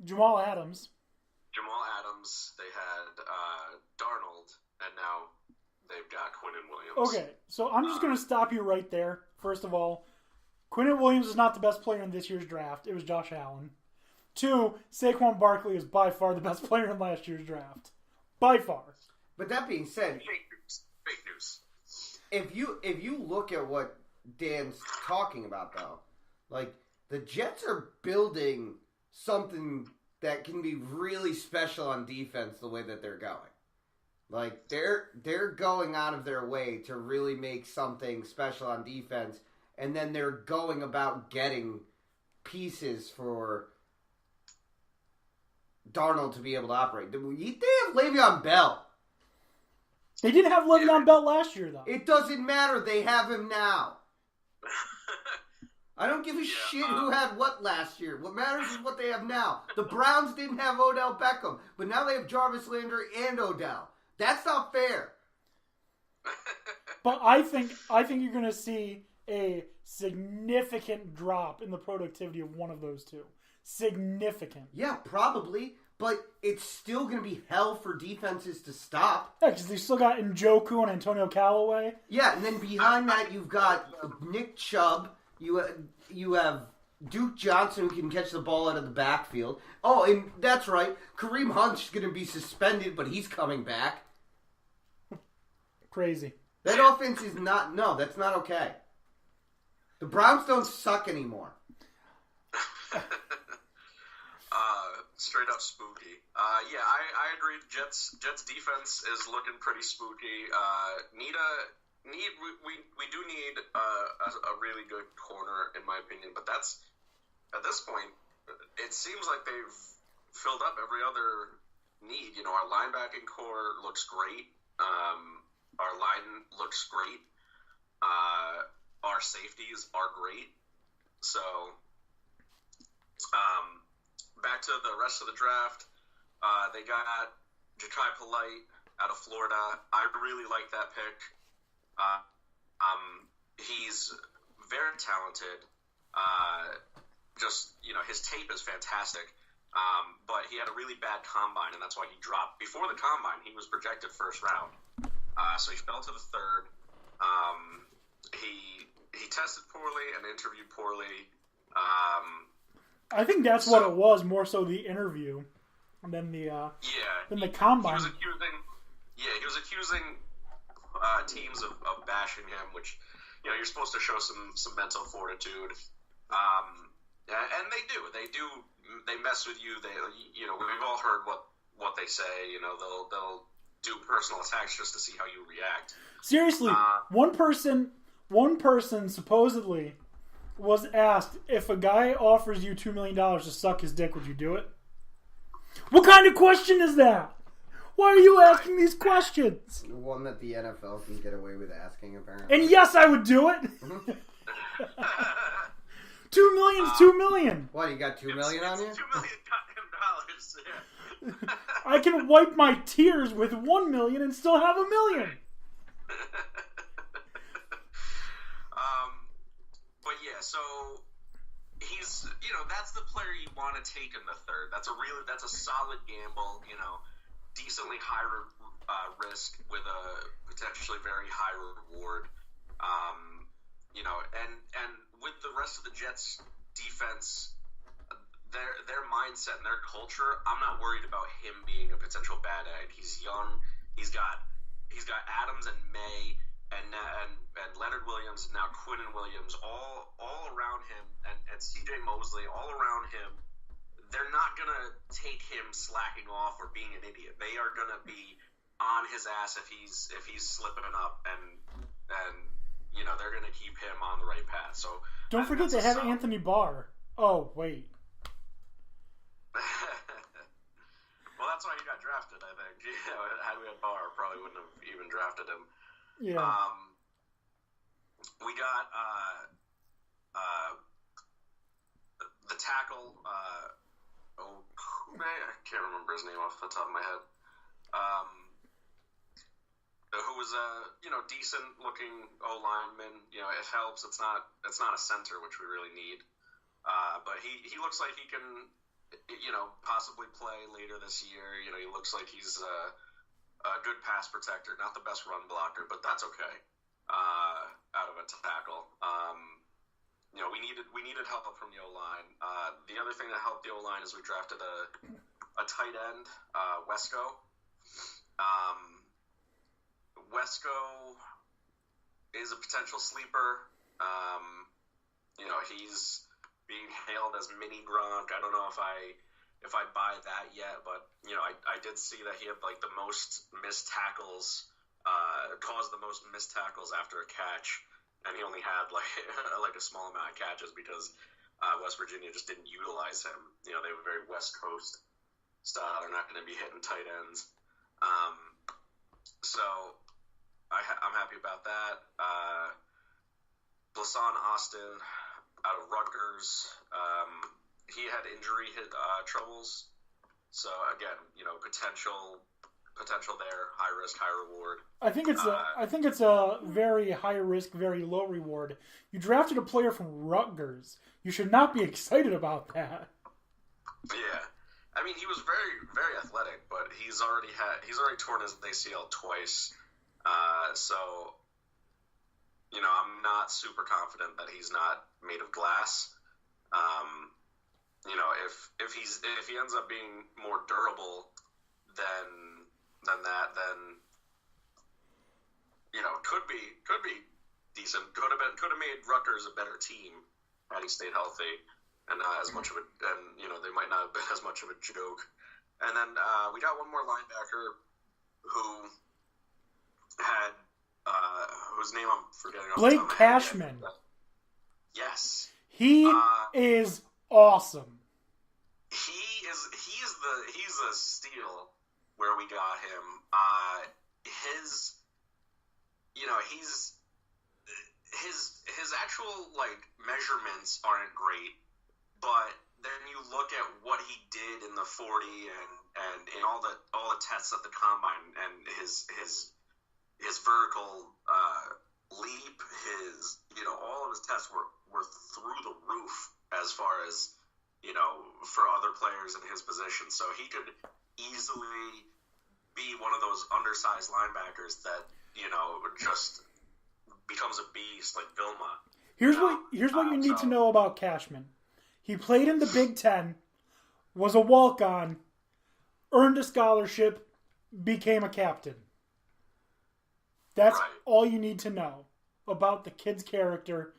Jamal Adams. They had Darnold, and now they've got Quinnen Williams. Okay, so I'm just going to stop you right there. First of all, Quinnen Williams is not the best player in this year's draft. It was Josh Allen. 2, Saquon Barkley is by far the best player in last year's draft. By far. But that being said, fake news. If you look at what Dan's talking about, though, like the Jets are building something that can be really special on defense the way that they're going. Like they're going out of their way to really make something special on defense, and then they're going about getting pieces for Darnold to be able to operate. They have Le'Veon Bell. They didn't have Le'Veon Bell last year, though. It doesn't matter. They have him now. I don't give a shit who had what last year. What matters is what they have now. The Browns didn't have Odell Beckham, but now they have Jarvis Landry and Odell. That's not fair. But I think you're going to see a significant drop in the productivity of one of those two. Significant. Yeah, probably. But it's still going to be hell for defenses to stop. Yeah, because they still got Njoku and Antonio Callaway. Yeah, and then behind that you've got Nick Chubb. You have Duke Johnson who can catch the ball out of the backfield. Oh, and that's right. Kareem Hunt's going to be suspended, but he's coming back. Crazy. That offense is not... No, that's not okay. The Browns don't suck anymore. Straight up spooky. Yeah, I agree. Jets defense is looking pretty spooky. We do need a really good corner in my opinion, but that's at this point it seems like they've filled up every other need. You know, our linebacking core looks great. Our line looks great. Our safeties are great. So, back to the rest of the draft. They got Jachai Polite out of Florida. I really like that pick. He's very talented. His tape is fantastic. But he had a really bad combine, and that's why he dropped. Before the combine, he was projected first round. So he fell to the third. He tested poorly and interviewed poorly. I think that's what it was, more so the interview than the combine. He was accusing teams of bashing him, which you're supposed to show some mental fortitude. And they do. They mess with you. We've all heard what they say. They'll do personal attacks just to see how you react. Seriously, one person supposedly was asked, if a guy offers you $2 million to suck his dick, would you do it? What kind of question is that? Why are you asking these questions? One that the NFL can get away with asking, apparently. And yes, I would do it. $2 million is $2 million. What, you got $2 million on you? $2 million dollars. Yeah. I can wipe my tears with $1 million and still have $1 million. But yeah, so he's that's the player you want to take in the third. That's a solid gamble. Decently high risk with a potentially very high reward. And with the rest of the Jets defense, their mindset and their culture, I'm not worried about him being a potential bad egg. He's young. He's got Adams and May and Leonard Williams and now Quinnen Williams all around him and C.J. Mosley all around him. They're not gonna take him slacking off or being an idiot. They are gonna be on his ass if he's slipping up, and they're gonna keep him on the right path. So don't forget they have Anthony Barr. Oh wait. Well, that's why he got drafted, I think. Had we had Barr, probably wouldn't have even drafted him. Yeah. We got the tackle. I can't remember his name off the top of my head. Who was a decent looking O lineman. It helps. It's not a center, which we really need. But he looks like he can possibly play later this year. He looks like he's a good pass protector, not the best run blocker, but that's okay. Out of a tackle. We needed help from the O-line. The other thing that helped the O-line is we drafted a tight end, Wesco. Wesco is a potential sleeper. He's being hailed as mini Gronk. I don't know if I buy that yet, but I did see that he had like the most missed tackles, caused the most missed tackles after a catch, and he only had like a small amount of catches because West Virginia just didn't utilize him. They have a very West Coast style. They're not going to be hitting tight ends. So I'm happy about that. Blasan Austin out of Rutgers. He had injury troubles. So again, potential there, high risk, high reward. I think it's a very high risk, very low reward. You drafted a player from Rutgers. You should not be excited about that. Yeah. I mean, he was very, very athletic, but he's already torn his ACL twice. So I'm not super confident that he's not made of glass. If he ends up being more durable than that, then could be decent. Could have made Rutgers a better team had he stayed healthy, and not as much of a, and they might not have been as much of a joke. And then we got one more linebacker who had whose name I'm forgetting. Blake Cashman. Yes, he is awesome. He's a steal where we got him. His actual measurements aren't great, but then you look at what he did in the 40 and in all the tests at the combine, and his vertical leap, all of his tests were through the roof as far as for other players in his position. So he could easily be one of those undersized linebackers that just becomes a beast like Vilma. Here's what you need to know about Cashman. He played in the Big Ten, was a walk-on, earned a scholarship, became a captain. That's right. All you need to know about the kid's character.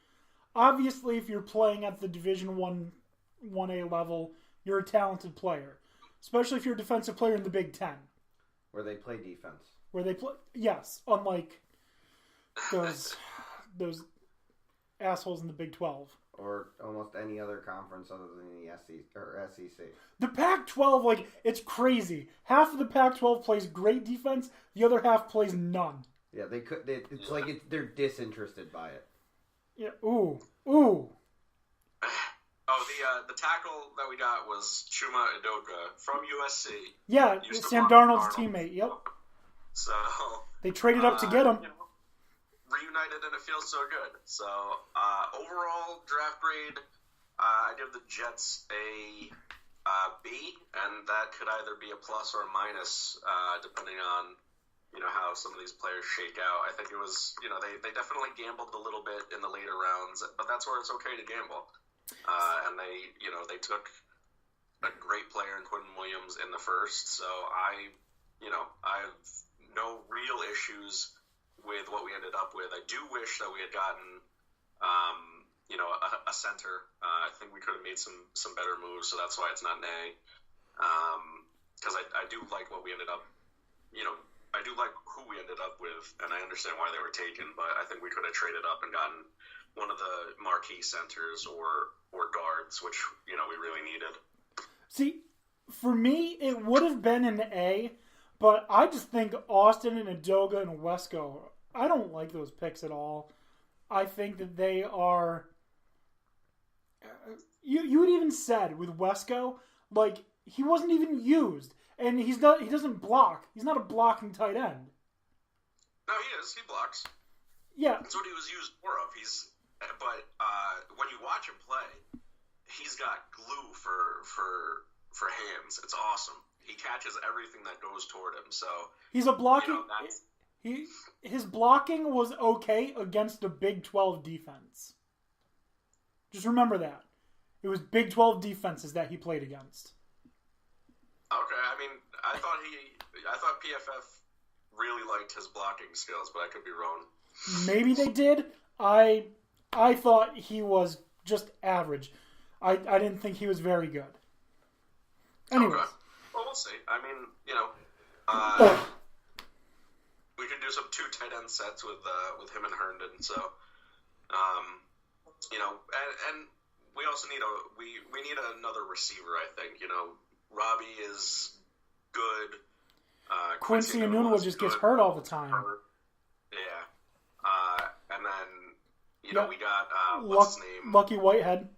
Obviously, if you're playing at the Division 1A level, you're a talented player. Especially if you're a defensive player in the Big Ten. Where they play defense. Yes, unlike those assholes in the Big 12. Or almost any other conference other than the SEC. The Pac-12, it's crazy. Half of the Pac-12 plays great defense, the other half plays none. Yeah, they're disinterested by it. Yeah, ooh. The tackle that we got was Chuma Edoga from USC. Yeah, it's Sam Darnold's teammate, yep. So they traded up to get him. Reunited, and it feels so good. So overall draft grade, I give the Jets a B, and that could either be a plus or a minus, depending on how some of these players shake out. I think it was they definitely gambled a little bit in the later rounds, but that's where it's okay to gamble. And they took a great player in Quentin Williams in the first, so I have no real issues with what we ended up with. I do wish that we had gotten a center. I think we could have made some better moves, so that's why it's not an A. Because I do like what we ended up, I do like who we ended up with, and I understand why they were taken, but I think we could have traded up and gotten one of the marquee centers or guards, which we really needed. See, for me, it would have been an A, but I just think Austin and Edoga and Wesco, I don't like those picks at all. I think that they are. You had even said with Wesco, he wasn't even used, and he doesn't block. He's not a blocking tight end. No, he is. He blocks. Yeah, that's what he was used more of. But when you watch him play, he's got glue for for hands. It's awesome. He catches everything that goes toward him. So he's a blocking. You know, his blocking was okay against a Big 12 defense. Just remember that. It was Big 12 defenses that he played against. Okay, I mean, I thought PFF really liked his blocking skills, but I could be wrong. Maybe they did. I thought he was just average. I didn't think he was very good. Anyways. Okay. Well, we'll see. I mean, you know, we could do some 2 tight end sets with him and Herndon. So, you know, and we also need we need another receiver. I think, you know, Robbie is good. Quincy Enunwa just gets hurt all the time. Yeah. And then, you know, we got what's his name? Lucky Whitehead.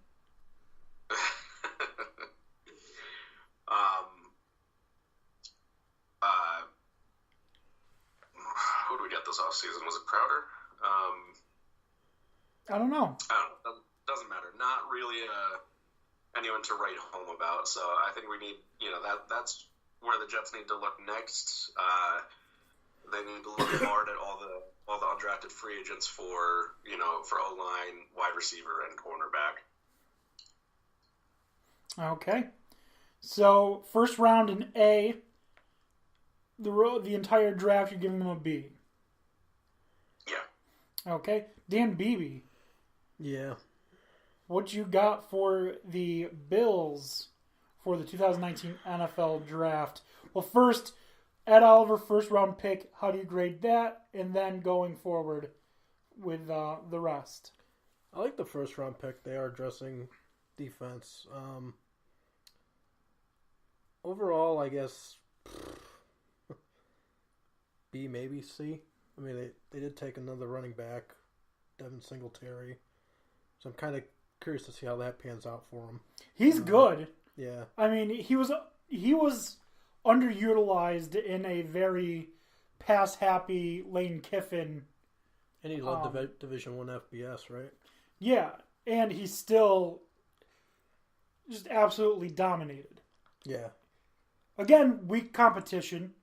Who do we get this offseason? Was it Crowder? I don't know. Doesn't matter. Not really anyone to write home about. So I think we need, you know, that's where the Jets need to look next. They need to look hard at all the undrafted free agents for, you know, for O-line, wide receiver, and cornerback. Okay. So, first round in A, the entire draft, you're giving them a B. Yeah. Okay. Dan Beebe. Yeah. What you got for the Bills for the 2019 NFL Draft? Well, first, Ed Oliver, first round pick. How do you grade that? And then going forward with the rest. I like the first round pick. They are addressing defense. Overall, I guess B, maybe C. I mean, they did take another running back, Devin Singletary. So I'm kind of curious to see how that pans out for him. He's good. Yeah. I mean, he was underutilized in a very pass-happy Lane Kiffin. And he led Division I FBS, right? Yeah, and he still just absolutely dominated. Yeah. Again, weak competition,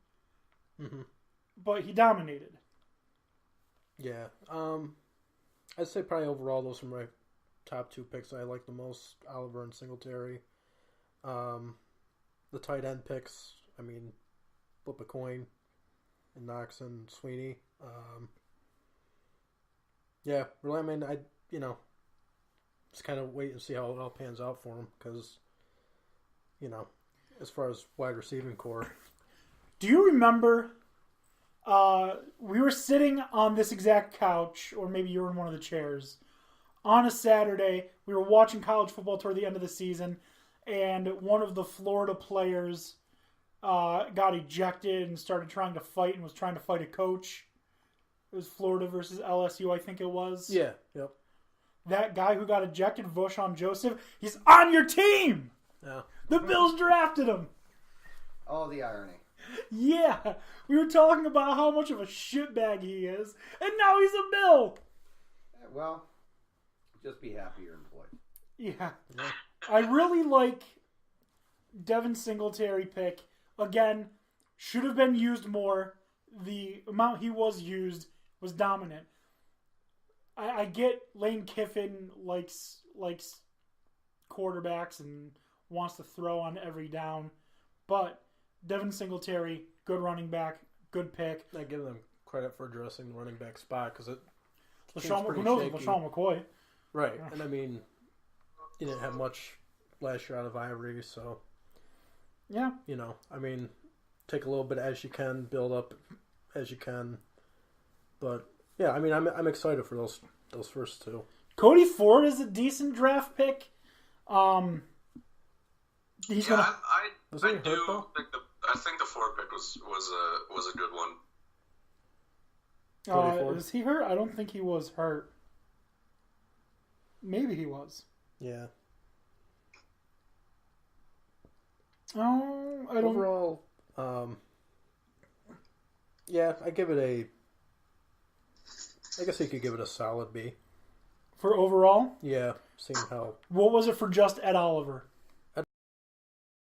but he dominated. Yeah. I'd say probably overall those are my top 2 picks I like the most, Oliver and Singletary. The tight end picks, I mean, flip a coin, and Knox and Sweeney. Yeah, really, I mean, just kind of wait and see how it all pans out for him, because, you know, as far as wide receiving core. Do you remember we were sitting on this exact couch, or maybe you were in one of the chairs, on a Saturday. We were watching college football toward the end of the season, and one of the Florida players got ejected and started trying to fight and was trying to fight a coach. It was Florida versus LSU, I think it was. Yeah, yep. That guy who got ejected, Voshon Joseph, he's on your team! Yeah. The Bills drafted him! Oh, the irony. Yeah, we were talking about how much of a shitbag he is, and now he's a Bill! Well, just be happy you're employed. Yeah. I really like Devin Singletary pick. Again, should have been used more. The amount he was used was dominant. I get Lane Kiffin likes quarterbacks and wants to throw on every down, but Devin Singletary, good running back, good pick. I give them credit for addressing the running back spot, because who knows LaShawn McCoy? Right, and I mean, he didn't have much last year out of Ivory, so yeah, you know, I mean, take a little bit as you can, build up as you can, but yeah, I mean, I'm excited for those first 2. Cody Ford is a decent draft pick. He's gonna. I think the Ford pick was a good one. Is he hurt? I don't think he was hurt. Maybe he was. Yeah. Oh, I don't. Overall, yeah, I give it I guess you could give it a solid B. For overall? Yeah, seeing how. What was it for just Ed Oliver?